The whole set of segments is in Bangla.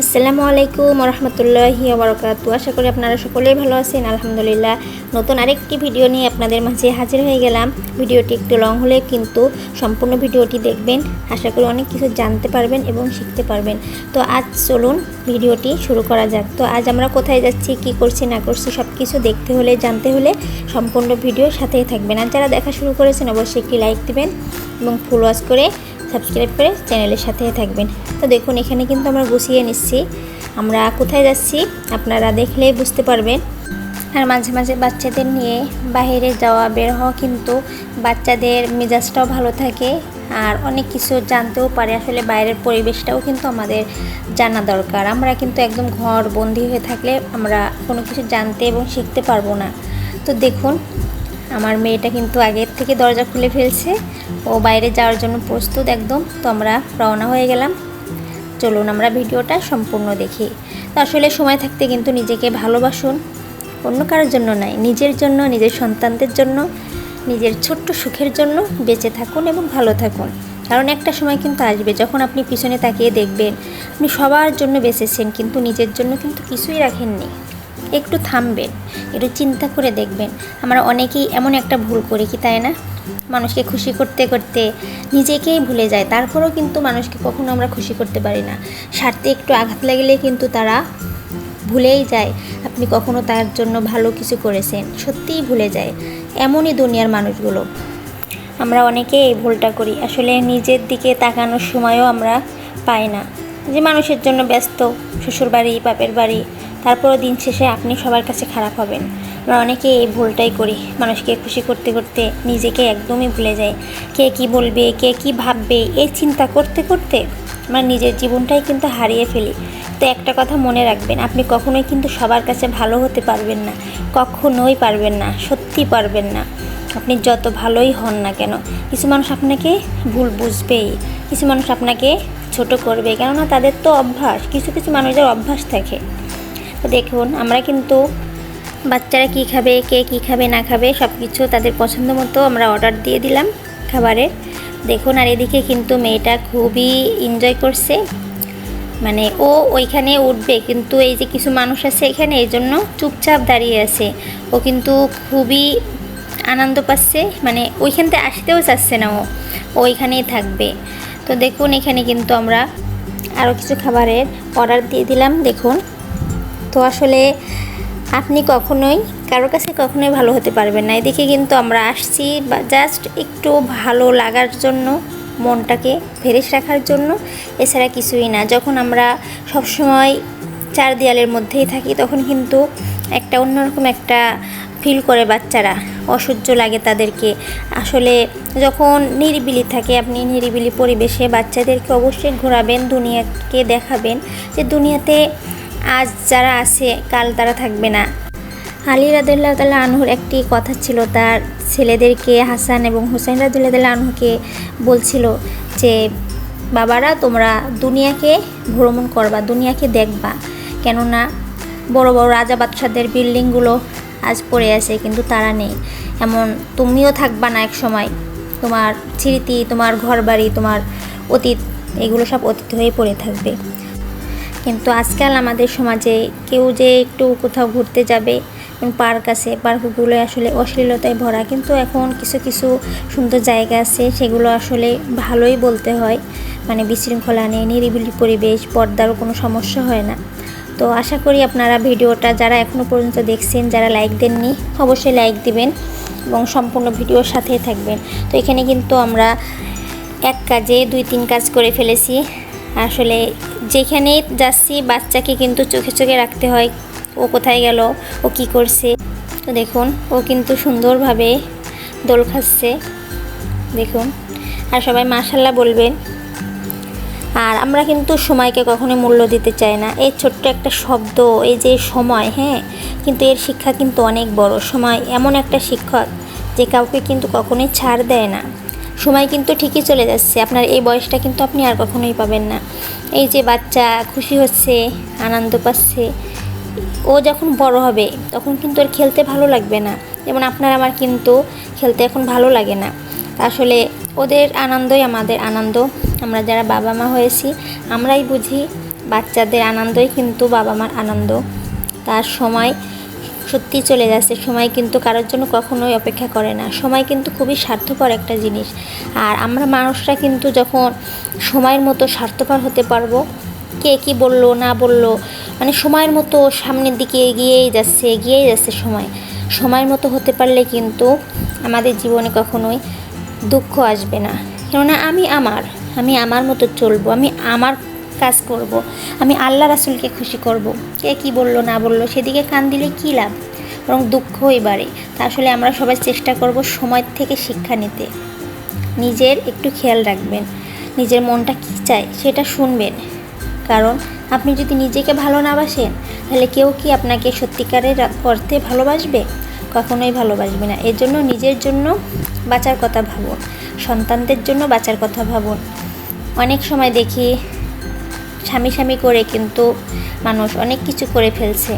আসসালামু আলাইকুম রহমতুল্লাহি ওয়া আশা করি আপনারা সকলেই ভালো আছেন। আলহামদুলিল্লাহ, নতুন আরেকটি ভিডিও নিয়ে আপনাদের মাঝে হাজির হয়ে গেলাম। ভিডিওটি একটু লং হলে কিন্তু সম্পূর্ণ ভিডিওটি দেখবেন, আশা করি অনেক কিছু জানতে পারবেন এবং শিখতে পারবেন। তো আজ চলুন ভিডিওটি শুরু করা যাক। তো আজ আমরা কোথায় যাচ্ছি, কি করছি না করছি সব কিছু দেখতে হলে, জানতে হলে সম্পূর্ণ ভিডিওর সাথেই থাকবেন। আর যারা দেখা শুরু করেছেন অবশ্যই একটি লাইক দিবেন এবং ফুল ওয়াচ করে সাবস্ক্রাইব করে চ্যানেলের সাথে থাকবেন। তো দেখুন, এখানে কিন্তু আমরা গুছিয়ে নিচ্ছি আমরা কোথায় যাচ্ছি, আপনারা দেখলেই বুঝতে পারবেন। আর মাঝে মাঝে বাচ্চাদের নিয়ে বাইরে যাওয়া বের হওয়া কিন্তু বাচ্চাদের মেজাজটাও ভালো থাকে আর অনেক কিছু জানতেও পারে। আসলে বাইরের পরিবেশটাও কিন্তু আমাদের জানা দরকার। আমরা কিন্তু একদম ঘর বন্দি হয়ে থাকলে আমরা কোনো কিছু জানতে এবং শিখতে পারবো না। তো দেখুন, আমার মেয়েটা কিন্তু আগের থেকে দরজা খুলে ফেলছে, ও বাইরে যাওয়ার জন্য প্রস্তুত একদম। তো আমরা রওনা হয়ে গেলাম। চলুন আমরা ভিডিওটা সম্পূর্ণ দেখি। তো আসলে সময় থাকতে কিন্তু নিজেকে ভালোবাসুন, অন্য কারোর জন্য নয়, নিজের জন্য, নিজের সন্তানদের জন্য, নিজের ছোট্ট সুখের জন্য বেঁচে থাকুন এবং ভালো থাকুন। কারণ একটা সময় কিন্তু আসবে যখন আপনি পিছনে তাকিয়ে দেখবেন আপনি সবার জন্য বেঁচেছেন কিন্তু নিজের জন্য কিন্তু কিছুই রাখেননি। একটু থামবেন, একটু চিন্তা করে দেখবেন। আমরা অনেকেই এমন একটা ভুল করি, কি তাই না? মানুষকে খুশি করতে করতে নিজেকেই ভুলে যায়। তারপরেও কিন্তু মানুষকে কখনো আমরা খুশি করতে পারি না। স্বার্থে একটু আঘাত লাগলে কিন্তু তারা ভুলেই যায় আপনি কখনো তার জন্য ভালো কিছু করেছেন, সত্যিই ভুলে যায়। এমনই দুনিয়ার মানুষগুলো। আমরা অনেকেই এই ভুলটা করি, আসলে নিজের দিকে তাকানোর সময়ও আমরা পাই না। যে মানুষের জন্য ব্যস্ত, শ্বশুরবাড়ি, বাপের বাড়ি, তারপরও দিন শেষে আপনি সবার কাছে খারাপ হবেন। আমরা অনেকে এই ভুলটাই করি, মানুষকে খুশি করতে করতে নিজেকে একদমই ভুলে যাই। কে কি বলবে, কে কি ভাববে, এই চিন্তা করতে করতে আমরা নিজের জীবনটাই কিন্তু হারিয়ে ফেলি। তো একটা কথা মনে রাখবেন, আপনি কখনোই কিন্তু সবার কাছে ভালো হতে পারবেন না, কখনোই পারবেন না, সত্যি পারবেন না। আপনি যত ভালোই হন না কেন, কিছু মানুষ আপনাকে ভুল বুঝবেই, কিছু মানুষ আপনাকে ছোট করবে, কেননা তাদের তো অভ্যাস, কিছু কিছু মানুষের অভ্যাস থাকে। তো দেখুন, আমরা কিন্তু বাচ্চারা কী খাবে, কে কী খাবে না খাবে সব কিছু তাদের পছন্দ মতো আমরা অর্ডার দিয়ে দিলাম খাবারের। দেখুন, আর এদিকে কিন্তু মেয়েটা খুবই এনজয় করছে, মানে ও ওইখানে উঠবে কিন্তু এই যে কিছু মানুষ আছে এখানে, এই জন্য চুপচাপ দাঁড়িয়ে আছে। ও কিন্তু খুবই আনন্দ পাচ্ছে, মানে ওইখান থেকে আসতেও চাচ্ছে না, ও ওইখানেই থাকবে। তো দেখুন, এখানে কিন্তু আমরা আরও কিছু খাবারের অর্ডার দিয়ে দিলাম। দেখুন, তো আসলে আপনি কখনোই কারোর কাছে কখনোই ভালো হতে পারবেন না। এদিকে কিন্তু আমরা আসছি জাস্ট একটু ভালো লাগার জন্য, মনটাকে ফ্রেশ রাখার জন্য, এছাড়া কিছুই না। যখন আমরা সবসময় চার দেয়ালের মধ্যেই থাকি তখন কিন্তু একটা অন্যরকম একটা ফিল করে বাচ্চারা, অসহ্য লাগে তাদেরকে। আসলে যখন নিরিবিলি থাকে, আপনি নিরিবিলি পরিবেশে বাচ্চাদেরকে অবশ্যই ঘোরাবেন, দুনিয়াকে দেখাবেন যে দুনিয়াতে আজ যারা আছে কাল তারা থাকবে না। আলী রাদিয়াল্লাহু তাআলা আনহুর একটি কথা ছিল, তার ছেলেদেরকে হাসান এবং হুসাইন রাদিয়াল্লাহু তাআলা আনহুকে বলছিল যে বাবারা, তোমরা দুনিয়াকে ভ্রমণ করবা, দুনিয়াকে দেখবা, কেননা বড় বড় রাজা বাদশাদের বিল্ডিংগুলো আজ পড়ে আছে কিন্তু তারা নেই। এমন তুমিও থাকবা না এক সময়, তোমার স্মৃতি, তোমার ঘরবাড়ি, তোমার অতীত, এগুলো সব অতীত হয়ে পড়ে থাকবে। কিন্তু আজকাল আমাদের সমাজে কেউ যে একটু কোথাও ঘুরতে যাবে, পার্ক আছে, পার্কগুলো আসলে অশ্লীলতায় ভরা। কিন্তু এখন কিছু কিছু সুন্দর জায়গা আছে, সেগুলো আসলে ভালোই বলতে হয়, মানে বিশৃঙ্খলা নেই, নিরিবিলি পরিবেশ, পর্দারও কোনো সমস্যা হয় না। তো আশা করি আপনারা ভিডিওটা যারা এখনও পর্যন্ত দেখছেন, যারা লাইক দেননি অবশ্যই লাইক দিবেন এবং সম্পূর্ণ ভিডিওর সাথেই থাকবেন। তো এখানে কিন্তু আমরা এক কাজে দুই তিন কাজ করে ফেলেছি। আসলে যেখানেই যাচ্ছি বাচ্চাকে কিন্তু চোখে চোখে রাখতে হয়, ও কোথায় গেল, ও কি করছে। তো দেখুন, ও কিন্তু সুন্দরভাবে দোল খাচ্ছে, দেখুন। আর সবাই মাশাআল্লাহ বলবেন। আর আমরা কিন্তু সময়কে কখনোই মূল্য দিতে চাই না। এই ছোট্ট একটা শব্দ, এই যে সময়, হ্যাঁ, কিন্তু এর শিক্ষা কিন্তু অনেক বড়। সময় এমন একটা শিক্ষক যে কাউকে কিন্তু কখনোই ছাড় দেয় না। সময় কিন্তু ঠিকই চলে যাচ্ছে, আপনার এই বয়সটা কিন্তু আপনি আর কখনোই পাবেন না। এই যে বাচ্চা খুশি হচ্ছে, আনন্দ পাচ্ছে, ও যখন বড় হবে তখন কিন্তু ওর খেলতে ভালো লাগবে না। যেমন আপনার আমার কিন্তু খেলতে এখন ভালো লাগে না। আসলে ওদের আনন্দই আমাদের আনন্দ। আমরা যারা বাবা মা হয়েছি আমরাই বুঝি বাচ্চাদের আনন্দই কিন্তু বাবা মার আনন্দ। তার সময় সত্যি চলে যাচ্ছে, সময় কিন্তু কারোর জন্য কখনোই অপেক্ষা করে না। সময় কিন্তু খুবই স্বার্থপর একটা জিনিস। আর আমরা মানুষরা কিন্তু যখন সময়ের মতো স্বার্থপর হতে পারবো, কে কী বললো না বললো, মানে সময়ের মতো সামনের দিকে এগিয়েই যাচ্ছে সময়ের মতো হতে পারলে কিন্তু আমাদের জীবনে কখনোই দুঃখ আসবে না। কেননা আমি আমার মতো চলবো, আমি আমার কাজ করব, আমি আল্লাহ রাসূলকে খুশি করব। কে কী বললো না বললো সেদিকে কান দিলে কী লাভ, বরং দুঃখই বাড়ে। তা আসলে আমরা সবাই চেষ্টা করব সময় থেকে শিক্ষা নিতে। নিজের একটু খেয়াল রাখবেন, নিজের মনটা কী চায় সেটা শুনবেন। কারণ আপনি যদি নিজেকে ভালো না বাসেন, তাহলে কেউ কি আপনাকে সত্যিকারের অর্থে ভালোবাসবে? কখনোই ভালোবাসবে না। এর জন্য নিজের জন্য বাঁচার কথা ভাবুন, সন্তানদের জন্য বাঁচার কথা ভাবুন। অনেক সময় দেখি স্বামী করে কিন্তু মানুষ অনেক কিছু করে ফেলছে।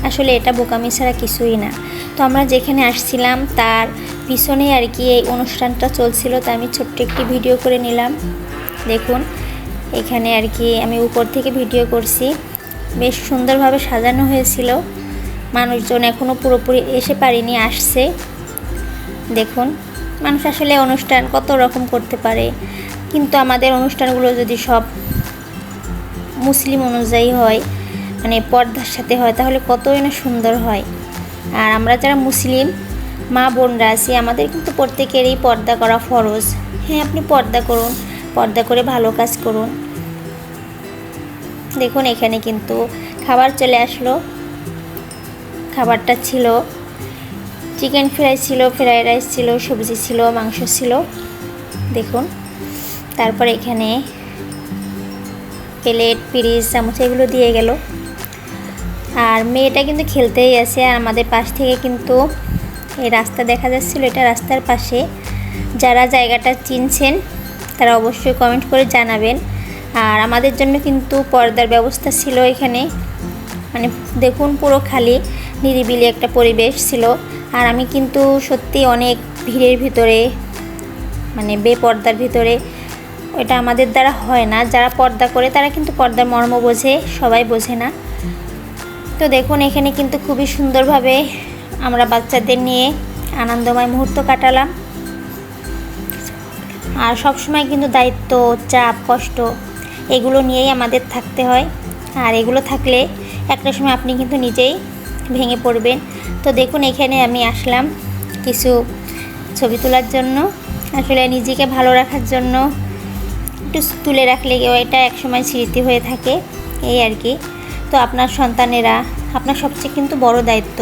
আসলে এটা বোকামি ছাড়া কিছুই না। তো আমরা যেখানে আসছিলাম তার পিছনে আর কি এই অনুষ্ঠানটা চলছিল, তা আমি ছোট্ট একটি ভিডিও করে নিলাম। দেখুন এখানে আর কি আমি উপর থেকে ভিডিও করছি। বেশ সুন্দরভাবে সাজানো হয়েছিল। মানুষজন এখনও পুরোপুরি এসে পারেনি, আসছে। দেখুন মানুষ আসলে অনুষ্ঠান কত রকম করতে পারে, কিন্তু আমাদের অনুষ্ঠানগুলো যদি সব মুসলিম অনুযায়ী হয়, মানে পর্দার সাথে হয়, তাহলে কতই না সুন্দর হয়। আর আমরা যারা মুসলিম মা বোনরা আছি, আমাদের কিন্তু প্রত্যেকেরই পর্দা করা ফরজ। হ্যাঁ, আপনি পর্দা করুন, পর্দা করে ভালো কাজ করুন। দেখুন এখানে কিন্তু খাবার চলে আসলো। খাবারটা ছিল চিকেন ফ্রাই ছিল, ফ্রাইড রাইস ছিল, সবজি ছিল, মাংস ছিল। দেখুন তারপর এখানে প্লেট, পিরিচ, চামচ এগুলো দিয়ে গেল। আর মেয়েটা কিন্তু খেলতেই আছে। আর আমাদের পাশ থেকে কিন্তু এই রাস্তা দেখা যাচ্ছিল, এটা রাস্তার পাশে। যারা জায়গাটা চিনছেন তারা অবশ্যই কমেন্ট করে জানাবেন। আর আমাদের জন্য কিন্তু পর্দার ব্যবস্থা ছিল এখানে। মানে দেখুন পুরো খালি নিরিবিলি একটা পরিবেশ ছিল। আর আমি কিন্তু সত্যি অনেক ভিড়ের ভিতরে, মানে বেপর্দার ভিতরে, ওটা আমাদের দ্বারা হয় না। যারা পর্দা করে তারা কিন্তু পর্দার মর্ম বোঝে, সবাই বোঝে না। তো দেখুন এখানে কিন্তু খুবই সুন্দরভাবে আমরা বাচ্চাদের নিয়ে আনন্দময় মুহূর্ত কাটালাম। আর সব সময় কিন্তু দায়িত্ব, চাপ, কষ্ট এগুলো নিয়েই আমাদের থাকতে হয়। আর এগুলো থাকলে একটা সময় আপনি কিন্তু নিজেই ভেঙে পড়বেন। তো দেখুন এখানে আমি আসলাম কিছু ছবি তোলার জন্য। আসলে নিজেকে ভালো রাখার জন্য একটু তুলে রাখলে এটা একসময় স্মৃতি হয়ে থাকে, এই আর কি। তো আপনার সন্তানেরা আপনার সবচেয়ে কিন্তু বড় দায়িত্ব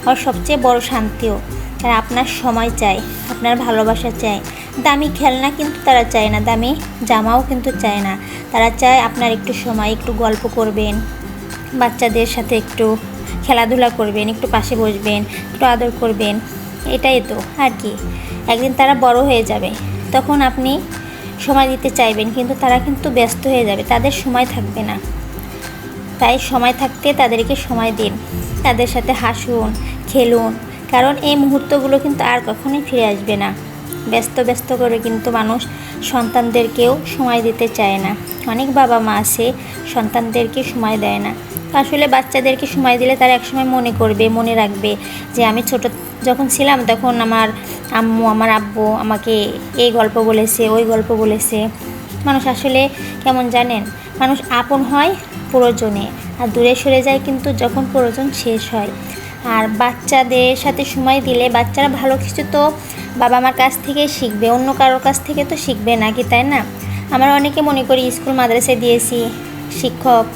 আর সবচেয়ে বড় শান্তিও। তারা আপনার সময় চায়, আপনার ভালোবাসা চায়। দামি খেলনা কিন্তু তারা চায় না, দামি জামাও কিন্তু চায় না। তারা চায় আপনার একটু সময়, একটু গল্প করবেন, বাচ্চাদের সাথে একটু খেলাধুলা করবেন, একটু পাশে বসবেন, একটু আদর করবেন। এটাই তো আর কি। একদিন তারা বড় হয়ে যাবে, তখন আপনি সময় দিতে চাইবেন, কিন্তু তারা কিন্তু ব্যস্ত হয়ে যাবে, তাদের সময় থাকবে না। তাই সময় থাকতে তাদেরকে সময় দিন, তাদের সাথে হাসুন, খেলুন। কারণ এই মুহূর্তগুলো কিন্তু আর কখনোই ফিরে আসবে না। ব্যস্ত করে কিন্তু মানুষ সন্তানদেরকেও সময় দিতে চায় না। অনেক বাবা মা আছে সন্তানদেরকে সময় দেয় না। আসলে বাচ্চাদেরকে সময় দিলে তারা একসময় মনে করবে, মনে রাখবে যে আমি ছোট যখন ছিলাম তখন আমার আম্মু, আমার আব্বু আমাকে এই গল্প বলেছে, ওই গল্প বলেছে। মানুষ আসলে কেমন জানেন, মানুষ আপন হয় প্রয়োজনে, আর দূরে সরে যায় কিন্তু যখন প্রয়োজন শেষ হয়। আর বাচ্চাদের সাথে সময় দিলে বাচ্চারা ভালো কিছু তো বাবা মার কাছ থেকেই শিখবে, অন্য কারোর কাছ থেকে তো শিখবে না, কি তাই না? আমরা অনেকে মনে করি স্কুল মাদ্রাসায় দিয়েছি, শিক্ষক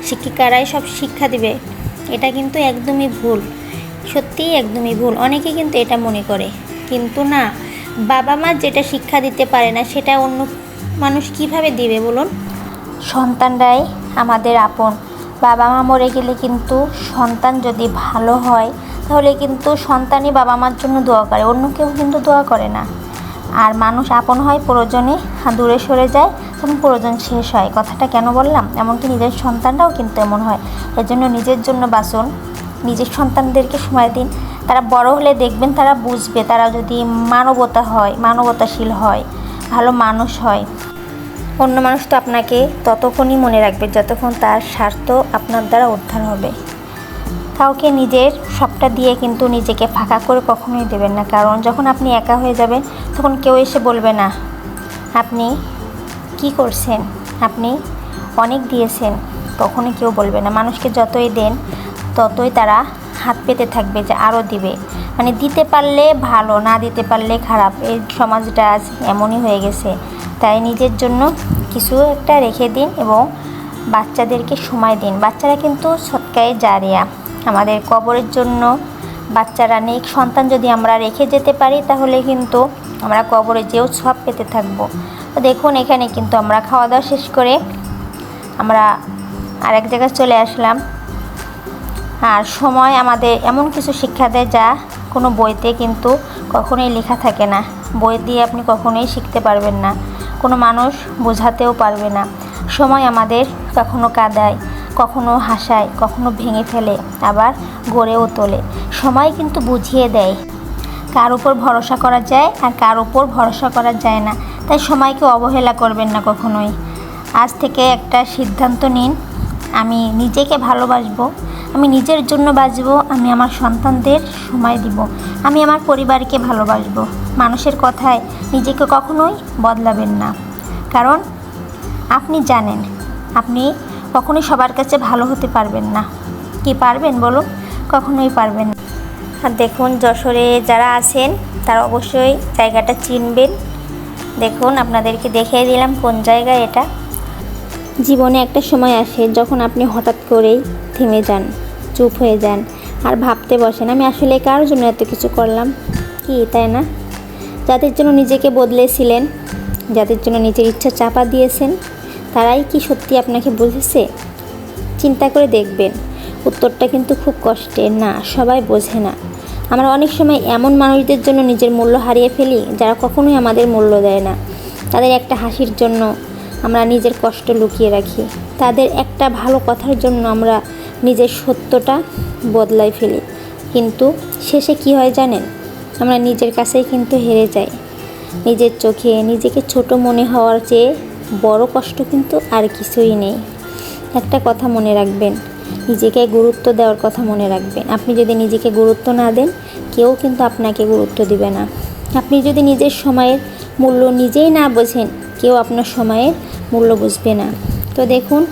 শিক্ষিকারাই সব শিক্ষা দিবে। এটা কিন্তু একদমই ভুল, সত্যিই একদমই ভুল। অনেকে কিন্তু এটা মনে করে, কিন্তু না। বাবা মা যেটা শিক্ষা দিতে পারে না সেটা অন্য মানুষ কিভাবে দিবে বলুন? সন্তানরাই আমাদের আপন। বাবা মা মরে গেলে কিন্তু সন্তান যদি ভালো হয় তাহলে কিন্তু সন্তানই বাবা মার জন্য দোয়া করে, অন্য কেউ কিন্তু দোয়া করে না। আর মানুষ আপন হয় প্রয়োজনে, দূরে সরে যায় তখন প্রয়োজন শেষ হয়। কথাটা কেন বললাম? এমনকি নিজের সন্তানরাও কিন্তু এমন হয়। এজন্য নিজের জন্য বাঁচুন, নিজের সন্তানদেরকে সময় দিন। তারা বড় হলে দেখবেন তারা বুঝবে, তারা যদি মানবতা হয়, মানবতাশীল হয়, ভালো মানুষ হয়। অন্য মানুষ তো আপনাকে ততক্ষণই মনে রাখবে যতক্ষণ তার স্বার্থ আপনার দ্বারা উদ্ধার হবে। কাউকে নিজের সবটা দিয়ে কিন্তু নিজেকে ফাঁকা করে কখনোই দেবেন না, কারণ যখন আপনি একা হয়ে যাবেন তখন কেউ এসে বলবে না আপনি কি করছেন, আপনি অনেক দিয়েছেন, কখনোই কেউ বলবে না। মানুষকে যতই দেন ততই তারা হাত পেতে থাকবে যে আরও দিবে, মানে দিতে পারলে ভালো, না দিতে পারলে খারাপ। এই সমাজটা আজ এমনই হয়ে গেছে। তাই নিজের জন্য কিছু একটা রেখে দিন এবং বাচ্চাদেরকে সময় দিন। বাচ্চারা কিন্তু সৎকায়ে জারিয়া, আমাদের কবরের জন্য বাচ্চারা নেক সন্তান যদি আমরা রেখে যেতে পারি তাহলে কিন্তু আমরা কবরে যেও সব পেতে থাকবো। তো দেখুন এখানে কিন্তু আমরা খাওয়া দাওয়া শেষ করে আমরা আরেক জায়গায় চলে আসলাম। আর সময় আমাদের এমন কিছু শিক্ষা দেয় যা কোনো বইতে কিন্তু কখনোই লেখা থাকে না। বই দিয়ে আপনি কখনোই শিখতে পারবেন না, কোনো মানুষ বোঝাতেও পারবে না। সময় আমাদের কখনো কাঁদায়, কখনো হাসায়, কখনো ভেঙে ফেলে, আবার গড়েও তোলে। সময় কিন্তু বুঝিয়ে দেয় কার উপর ভরসা করা যায় আর কার উপর ভরসা করা যায় না। তাই সময়কে অবহেলা করবেন না কখনোই। আজ থেকে একটা সিদ্ধান্ত নিন, আমি নিজেকে ভালোবাসবো, আমি নিজের জন্য বাঁচবো, আমি আমার সন্তানদের সময় দিব, আমি আমার পরিবারকে ভালোবাসবো। মানুষের কথায় নিজেকে কখনোই বদলাবেন না, কারণ আপনি জানেন আপনি কখনোই সবার কাছে ভালো হতে পারবেন না। কি পারবেন বলুন? কখনোই পারবেন না। আর দেখুন যশোরে যারা আছেন তারা অবশ্যই জায়গাটা চিনবেন। দেখুন আপনাদেরকে দেখিয়ে দিলাম কোন জায়গা এটা। জীবনে একটা সময় আসে যখন আপনি হঠাৎ করেই থেমে যান, চুপ হয়ে যান আর ভাবতে বসেন আমি আসলে কার জন্য এত কিছু করলাম, কি তাই না? যাদের জন্য নিজেকে বদলেছিলেন, যাদের জন্য নিজের ইচ্ছা চাপা দিয়েছেন, তারাই কি সত্যি আপনাকে বুঝেছে? চিন্তা করে দেখবেন উত্তরটা কিন্তু খুব কষ্টের। না, সবাই বোঝে না। আমরা অনেক সময় এমন মানুষদের জন্য নিজের মূল্য হারিয়ে ফেলি যারা কখনোই আমাদের মূল্য দেয় না। তাদের একটা হাসির জন্য আমরা নিজের কষ্ট লুকিয়ে রাখি, তাদের একটা ভালো কথার জন্য আমরা নিজের সত্যটা বদলাই ফেলি। কিন্তু শেষে কি হয় জানেন? আমরা নিজের কাছেই কিন্তু হেরে যাই। নিজের চোখে নিজেকে ছোট মনে হওয়ার চেয়ে বড় কষ্ট কিন্তু আর কিছুই নেই। একটা কথা মনে রাখবেন, নিজেকে গুরুত্ব দেওয়ার কথা মনে রাখবেন। আপনি যদি নিজেকে গুরুত্ব না দেন, কেউ কিন্তু আপনাকে গুরুত্ব দিবে না। আপনি যদি নিজের সময়ের মূল্য নিজেই না বোঝেন, কেউ আপনার সময়ের মূল্য বুঝবে না। তো দেখুন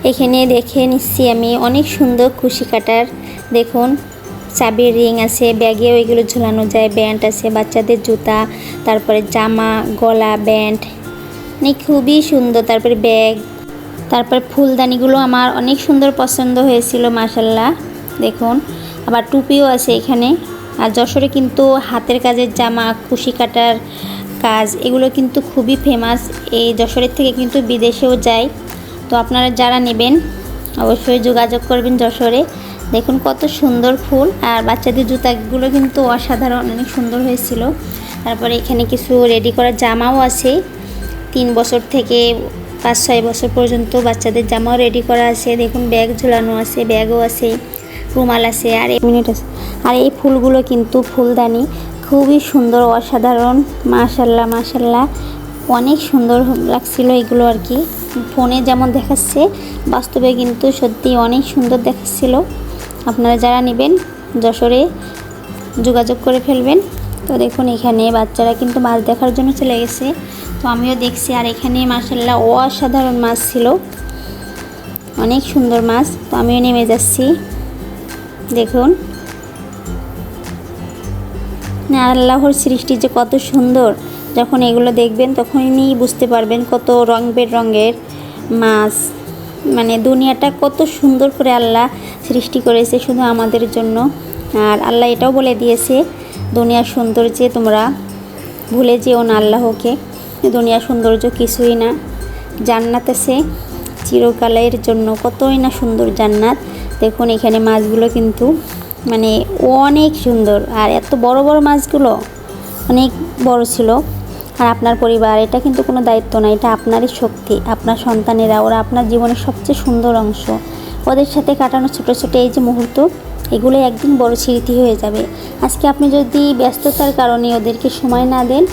এখানে দেখে নিচ্ছি আমি অনেক সুন্দর খুশি কাটার। দেখুন চাবির রিং আছে, ব্যাগেও এগুলো ঝুলানো যায়, ব্যান্ড আছে, বাচ্চাদের জুতা, তারপরে জামা, গলা, ব্যান্ড, মানে খুবই সুন্দর। তারপরে ব্যাগ, তারপরে ফুলদানিগুলো আমার অনেক সুন্দর পছন্দ হয়েছিল মাশাল্লাহ। দেখুন আবার টুপিও আছে এখানে। আর যশোরে কিন্তু হাতের কাজের জামা, কুশি কাটার কাজ, এগুলো কিন্তু খুবই ফেমাস। এই যশোরের থেকে কিন্তু বিদেশেও যায়। তো আপনারা যারা নেবেন অবশ্যই যোগাযোগ করবেন যশোরে। দেখুন কত সুন্দর ফুল। আর বাচ্চাদের জুতাগুলো কিন্তু অসাধারণ, অনেক সুন্দর হয়েছিল। তারপরে এখানে কিছু রেডি করা জামাও আছে, 3 বছর থেকে 5-6 বছর পর্যন্ত বাচ্চাদের জামাও রেডি করা আছে। দেখুন ব্যাগ ঝুলানো আছে, ব্যাগও আছে, রুমাল আছে, আর আর এই ফুলগুলো কিন্তু ফুলদানি, খুবই সুন্দর, অসাধারণ, মাশাল্লাহ মাশাল্লাহ, অনেক সুন্দর লাগছিল এগুলো আর কি। ফোনে যেমন দেখাচ্ছে, বাস্তবে কিন্তু সত্যি অনেক সুন্দর দেখাচ্ছিল। আপনারা যারা নেবেন যশোরে যোগাযোগ করে ফেলবেন। তো দেখুন এখানে বাচ্চারা কিন্তু মাছ দেখার জন্য চলে গেছে, তো আমিও দেখছি। আর এখানে মাশাল্লাহ অসাধারণ মাছ ছিল, অনেক সুন্দর মাছ। তো আমিও নেমে যাচ্ছি। দেখুন আল্লাহর সৃষ্টি যে কত সুন্দর, যখন এগুলো দেখবেন তখনই বুঝতে পারবেন কত রং বেরঙের মাছ, মানে দুনিয়াটা কত সুন্দর করে আল্লাহ সৃষ্টি করেছে শুধু আমাদের জন্য। আর আল্লাহ এটাও বলে দিয়েছে দুনিয়ার সৌন্দর্যে তোমরা ভুলে যেও না আল্লাহকে। দুনিয়ার সৌন্দর্য কিছুই না, জান্নাত আছে চিরকালের জন্য, কতই না সুন্দর জান্নাত। দেখুন এখানে মাছগুলো কিন্তু মানে অনেক সুন্দর, আর এত বড় বড় মাছগুলো অনেক বড় ছিল। আর আপনার পরিবার, এটা কিন্তু কোনো দায়িত্ব না, এটা আপনারই শক্তি, আপনার সন্তানেরা, ওরা আপনার জীবনের সবচেয়ে সুন্দর অংশ। ওদের সাথে কাটানো ছোটো ছোটো এই যে মুহূর্ত, এগুলো একদিন বড় স্মৃতি হয়ে যাবে। আজকে আপনি যদি ব্যস্ততার কারণে ওদেরকে সময় না দেন,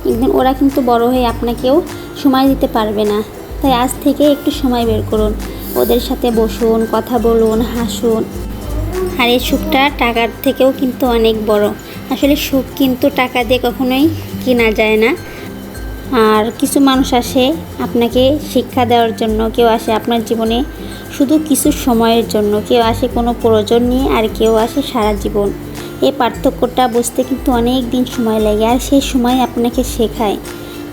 একদিন ওরা কিন্তু বড় হয়ে আপনাকেও সময় দিতে পারবে না। তাই আজ থেকে একটু সময় বের করুন, ওদের সাথে বসুন, কথা বলুন, হাসুন। আর এই সুখটা টাকার থেকেও কিন্তু অনেক বড়। আসলে সুখ কিন্তু টাকা দিয়ে কখনোই কেনা যায় না। আর কিছু মানুষ আসে আপনাকে শিক্ষা দেওয়ার জন্য, কেউ আসে আপনার জীবনে শুধু কিছু সময়ের জন্য, কেউ আসে কোনো প্রয়োজন নিয়ে, আর কেউ আসে সারা জীবন। এই পার্থক্যটা বুঝতে কিন্তু অনেক দিন সময় লাগে, আর সেই সময় আপনাকে শেখায়।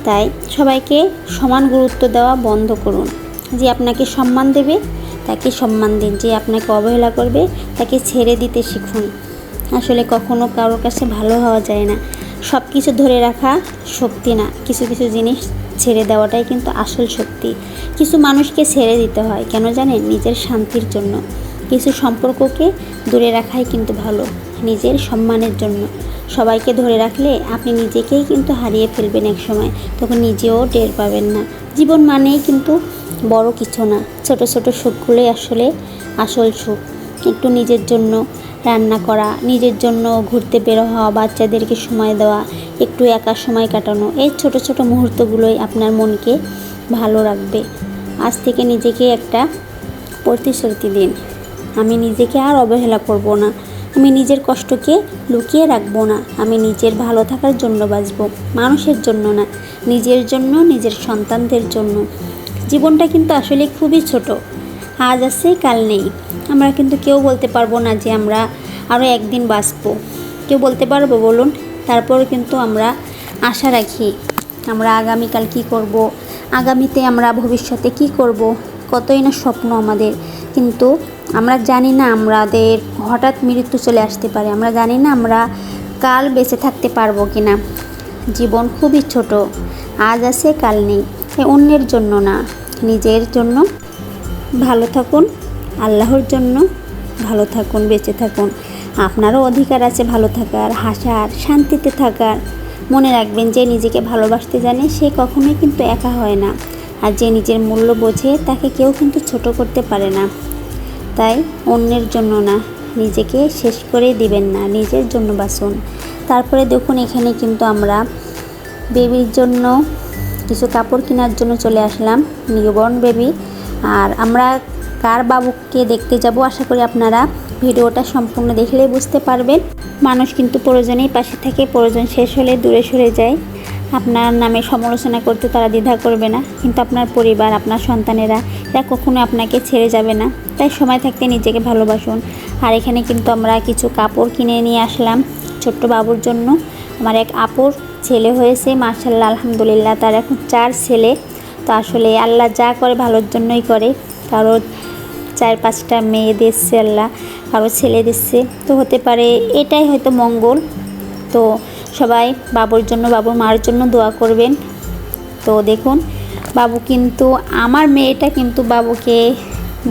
তাই সবাইকে সমান গুরুত্ব দেওয়া বন্ধ করুন। যে আপনাকে সম্মান দেবে তাকে সম্মান দিন, যে আপনাকে অবহেলা করবে তাকে ছেড়ে দিতে শিখুন। আসলে কখনো কারোর কাছে ভালো হওয়া যায় না। সব কিছু ধরে রাখা শক্তি না, কিছু কিছু জিনিস ছেড়ে দেওয়াটাই কিন্তু আসল শক্তি। কিছু মানুষকে ছেড়ে দিতে হয় কেন জানেন? নিজের শান্তির জন্য। কিছু সম্পর্ককে দূরে রাখাই কিন্তু ভালো, নিজের সম্মানের জন্য। সবাইকে ধরে রাখলে আপনি নিজেকেই কিন্তু হারিয়ে ফেলবেন এক সময়, তখন নিজেও টের পাবেন না। জীবন মানেই কিন্তু বড় কিছু না, ছোট ছোট সুখগুলোই আসলে আসল সুখ। একটু নিজের জন্য রান্না করা, নিজের জন্য ঘুরতে বেরো হওয়া, বাচ্চাদেরকে সময় দেওয়া, একটু একা সময় কাটানো, এই ছোট ছোট মুহূর্তগুলোই আপনার মনকে ভালো রাখবে। আজ থেকে নিজেকে একটা প্রতিশ্রুতি দিন, আমি নিজেকে আর অবহেলা করব না, আমি নিজের কষ্টকে লুকিয়ে রাখবো না, আমি নিজের ভালো থাকার জন্য বাঁচব, মানুষের জন্য না, নিজের জন্য, নিজের সন্তানদের জন্য। জীবনটা কিন্তু আসলে খুবই ছোট, আজ আছে কাল নেই। আমরা কিন্তু কেউ বলতে পারবো না যে আমরা আরও একদিন বাঁচবো, কেউ বলতে পারবো বলুন? তারপরে কিন্তু আমরা আশা রাখি আমরা আগামীকাল কি করব, আগামীতে আমরা ভবিষ্যতে কি করব, কতই না স্বপ্ন আমাদের। কিন্তু আমরা জানি না আমাদের হঠাৎ মৃত্যু চলে আসতে পারে, আমরা জানি না আমরা কাল বেঁচে থাকতে পারবো কি না। জীবন খুবই ছোট, আজ আছে কাল নেই। অন্যের জন্য না, নিজের জন্য ভালো থাকুন, আল্লাহর জন্য ভালো থাকুন, বেঁচে থাকুন। আপনারও অধিকার আছে ভালো থাকার, হাসার, শান্তিতে থাকার। মনে রাখবেন, যে নিজেকে ভালোবাসতে জানে সে কখনোই কিন্তু একা হয় না, আর যে নিজের মূল্য বোঝে তাকে কেউ কিন্তু ছোট করতে পারে না। তাই অন্যের জন্য না, নিজেকে শেষ করে দিবেন না, নিজের জন্য বাঁচুন। তারপরে দেখুন, এখানে কিন্তু আমরা বেবির জন্য কিছু কাপড় কেনার জন্য চলে আসলাম, নিউবর্ন বেবি। আর আমরা কার বাবুকে দেখতে যাব, আশা করি আপনারা ভিডিওটা সম্পূর্ণ দেখলেই বুঝতে পারবেন। মানুষ কিন্তু প্রয়োজনেই পাশে থাকে, প্রয়োজন শেষ হলে দূরে সরে যায়। আপনার নামে সমালোচনা করতে তারা দ্বিধা করবে না, কিন্তু আপনার পরিবার, আপনার সন্তানেরা এরা কখনো আপনাকে ছেড়ে যাবে না। তাই সময় থাকতে নিজেকে ভালোবাসুন। আর এখানে কিন্তু আমরা কিছু কাপড় কিনে নিয়ে আসলাম ছোট্ট বাবুর জন্য। আমার এক আপুর ছেলে হয়েছে, মাশাআল্লাহ, আলহামদুলিল্লাহ। তার এখন 4 ছেলে। তো আসলে আল্লাহ যা করে ভালোর জন্যই করে। কারো 4-5টা মেয়ে দিচ্ছে আল্লাহ, কারো ছেলে দিচ্ছে, তো হতে পারে এটাই হয়তো মঙ্গল। তো সবাই বাবুর জন্য, বাবুর মার জন্য দোয়া করবেন। তো দেখুন, বাবু কিন্তু, আমার মেয়েটা কিন্তু বাবুকে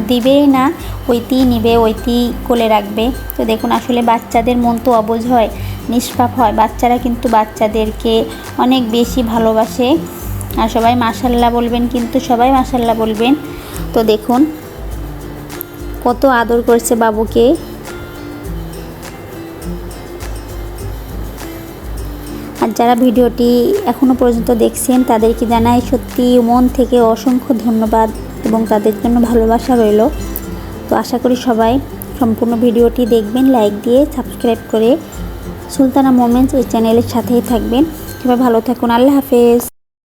দিবেই না, ওইটিই নিবে, ওইটিই কোলে রাখবে। তো দেখুন, আসলে বাচ্চাদের মন তো অবুঝ হয়, নিষ্পাপ হয়। বাচ্চারা কিন্তু বাচ্চাদেরকে অনেক বেশি ভালোবাসে। আর সবাই মাশাআল্লাহ বলবেন, কিন্তু সবাই মাশাআল্লাহ বলবেন। তো দেখুন কত আদর করছে বাবুকে। আর যারা ভিডিওটি এখনও পর্যন্ত দেখছেন তাদেরকে জানাই সত্যি মন থেকে অসংখ্য ধন্যবাদ এবং তাদের জন্য ভালোবাসা রইল। তো আশা করি সবাই সম্পূর্ণ ভিডিওটি দেখবেন, লাইক দিয়ে সাবস্ক্রাইব করে সুলতানা মোমেন্টস এই চ্যানেলের সাথেই থাকবেন। সবাই ভালো থাকুন, আল্লাহ হাফেজ।